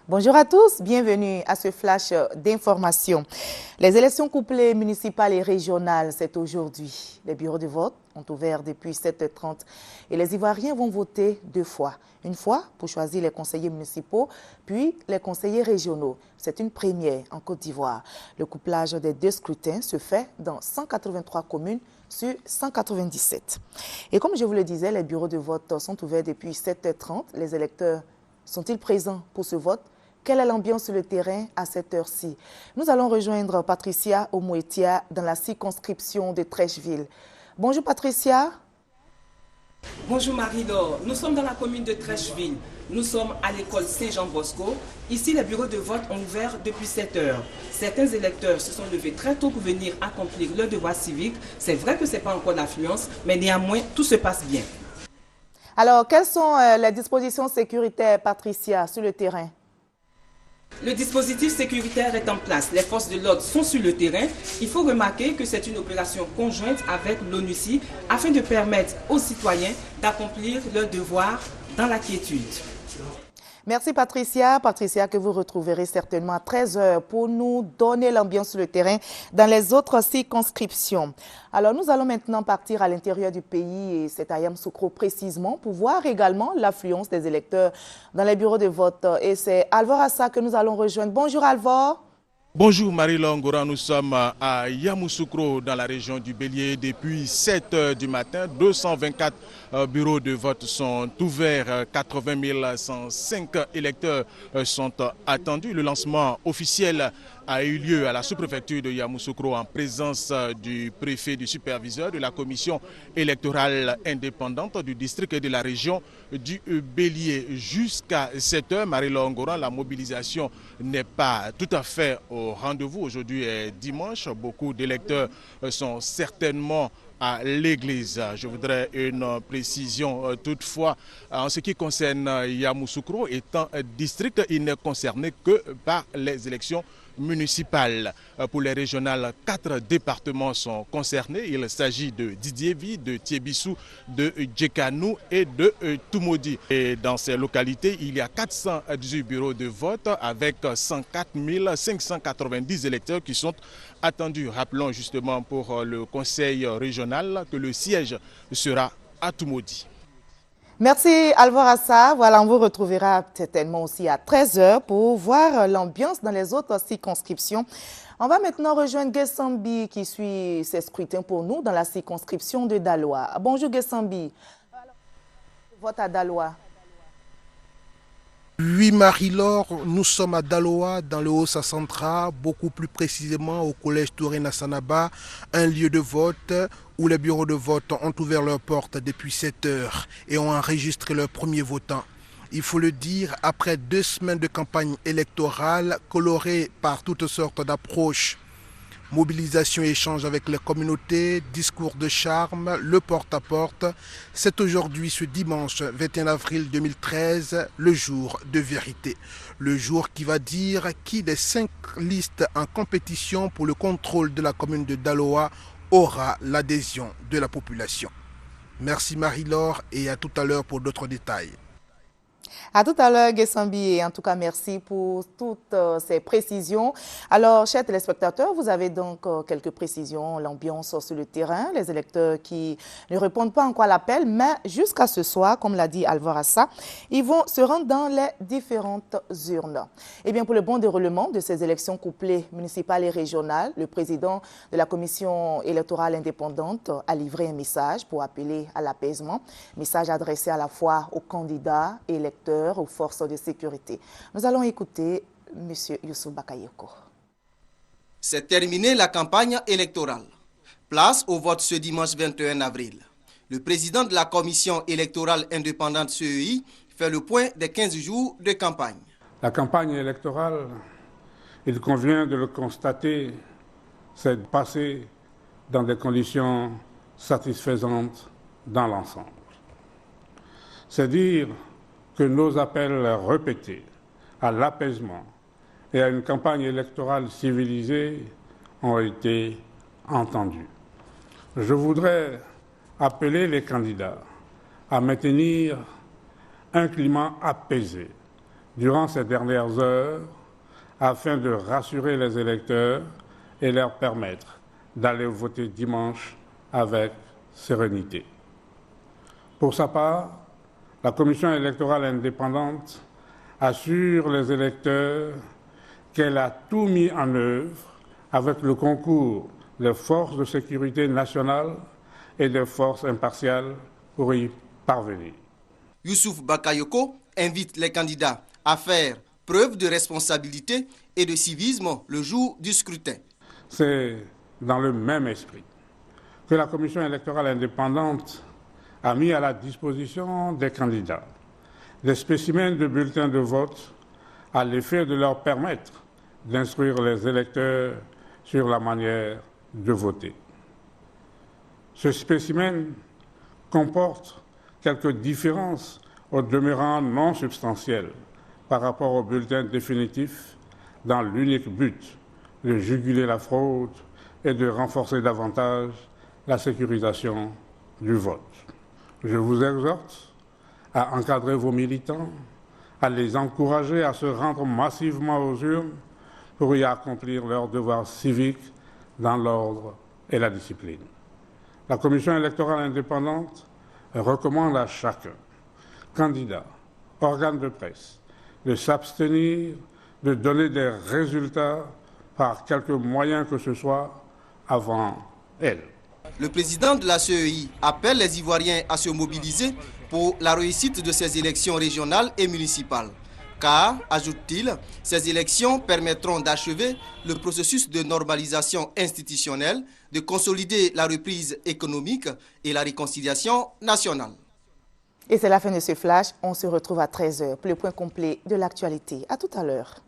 Bonjour à tous, bienvenue à ce flash d'information. Les élections couplées municipales et régionales, c'est aujourd'hui. Les bureaux de vote ont ouvert depuis 7h30 et les Ivoiriens vont voter 2 fois. Une fois pour choisir les conseillers municipaux, puis les conseillers régionaux. C'est une première en Côte d'Ivoire. Le couplage des 2 scrutins se fait dans 183 communes sur 197. Et comme je vous le disais, les bureaux de vote sont ouverts depuis 7h30. Les électeurs sont-ils présents pour ce vote? Quelle est l'ambiance sur le terrain à cette heure-ci? Nous allons rejoindre Patricia Omouetia dans la circonscription de Trècheville. Bonjour Patricia. Bonjour Marie-Laure, nous sommes dans la commune de Trècheville. Nous sommes à l'école Saint-Jean-Bosco. Ici, les bureaux de vote ont ouvert depuis 7 heures. Certains électeurs se sont levés très tôt pour venir accomplir leur devoir civique. C'est vrai que ce n'est pas encore l'affluence, mais néanmoins, tout se passe bien. Alors, quelles sont les dispositions sécuritaires, Patricia, sur le terrain? Le dispositif sécuritaire est en place. Les forces de l'ordre sont sur le terrain. Il faut remarquer que c'est une opération conjointe avec l'ONUCI afin de permettre aux citoyens d'accomplir leurs devoirs dans la quiétude. Merci Patricia. Patricia que vous retrouverez certainement à 13h pour nous donner l'ambiance sur le terrain dans les autres circonscriptions. Alors nous allons maintenant partir à l'intérieur du pays et c'est à Yamoussoukro précisément pour voir également l'affluence des électeurs dans les bureaux de vote. Et c'est Alvor Assa que nous allons rejoindre. Bonjour Alvor. Bonjour Marie-Laure Ngora, nous sommes à Yamoussoukro dans la région du Bélier depuis 7 h du matin. 224 bureaux de vote sont ouverts, 80 105 électeurs sont attendus. Le lancement officiel a eu lieu à la sous-préfecture de Yamoussoukro en présence du préfet, du superviseur de la commission électorale indépendante du district et de la région du Bélier. Jusqu'à 7 h, Marie-Laure Ngora, la mobilisation n'est pas tout à fait au rendez-vous. Aujourd'hui est dimanche. Beaucoup d'électeurs sont certainement à l'église. Je voudrais une précision toutefois en ce qui concerne Yamoussoukro. Étant district, il n'est concerné que par les élections municipales. Pour les régionales, 4 départements sont concernés. Il s'agit de Didiévi, de Tiébissou, de Djekanou et de Toumoudi. Et dans ces localités, il y a 418 bureaux de vote avec 104 590 électeurs qui sont attendus. Rappelons justement pour le conseil régional que le siège sera à Toumoudi. Merci Alvor Assa. Voilà, on vous retrouvera certainement aussi à 13h pour voir l'ambiance dans les autres circonscriptions. On va maintenant rejoindre Gessambi qui suit ses scrutins pour nous dans la circonscription de Daloa. Bonjour Gessambi. Vote à Daloa. Oui, Marie-Laure, nous sommes à Daloa, dans le Haut-Sassandra, beaucoup plus précisément au collège Touré Nassanaba, un lieu de vote où les bureaux de vote ont ouvert leurs portes depuis 7 heures et ont enregistré leurs premiers votants. Il faut le dire, après 2 semaines de campagne électorale colorée par toutes sortes d'approches. Mobilisation et échange avec les communautés, discours de charme, le porte-à-porte. C'est aujourd'hui, ce dimanche 21 avril 2013, le jour de vérité. Le jour qui va dire qui des 5 listes en compétition pour le contrôle de la commune de Daloa aura l'adhésion de la population. Merci Marie-Laure et à tout à l'heure pour d'autres détails. À tout à l'heure, Gessambi, et en tout cas, merci pour toutes ces précisions. Alors, chers téléspectateurs, vous avez donc quelques précisions, l'ambiance sur le terrain, les électeurs qui ne répondent pas encore à l'appel, mais jusqu'à ce soir, comme l'a dit Alvor Assa, ils vont se rendre dans les différentes urnes. Eh bien, pour le bon déroulement de ces élections couplées municipales et régionales, le président de la commission électorale indépendante a livré un message pour appeler à l'apaisement, message adressé à la fois aux candidats et électeurs, aux forces de sécurité. Nous allons écouter M. Youssouf Bakayoko. C'est terminé la campagne électorale. Place au vote ce dimanche 21 avril. Le président de la commission électorale indépendante CEI fait le point des 15 jours de campagne. La campagne électorale, il convient de le constater, s'est passée dans des conditions satisfaisantes dans l'ensemble. C'est dire que nos appels répétés à l'apaisement et à une campagne électorale civilisée ont été entendus. Je voudrais, appelé les candidats à maintenir un climat apaisé durant ces dernières heures afin de rassurer les électeurs et leur permettre d'aller voter dimanche avec sérénité. Pour sa part, la Commission électorale indépendante assure les électeurs qu'elle a tout mis en œuvre avec le concours des forces de sécurité nationales et des forces impartiales pour y parvenir. Youssouf Bakayoko invite les candidats à faire preuve de responsabilité et de civisme le jour du scrutin. C'est dans le même esprit que la Commission électorale indépendante a mis à la disposition des candidats des spécimens de bulletins de vote à l'effet de leur permettre d'instruire les électeurs sur la manière de voter. Ce spécimen comporte quelques différences au demeurant non substantielles par rapport au bulletin définitif dans l'unique but de juguler la fraude et de renforcer davantage la sécurisation du vote. Je vous exhorte à encadrer vos militants, à les encourager à se rendre massivement aux urnes pour y accomplir leurs devoirs civiques dans l'ordre et la discipline. La Commission électorale indépendante recommande à chacun, candidat, organe de presse, de s'abstenir de donner des résultats par quelque moyen que ce soit avant elle. Le président de la CEI appelle les Ivoiriens à se mobiliser pour la réussite de ces élections régionales et municipales. Car, ajoute-t-il, ces élections permettront d'achever le processus de normalisation institutionnelle, de consolider la reprise économique et la réconciliation nationale. Et c'est la fin de ce flash. On se retrouve à 13h pour le point complet de l'actualité. À tout à l'heure.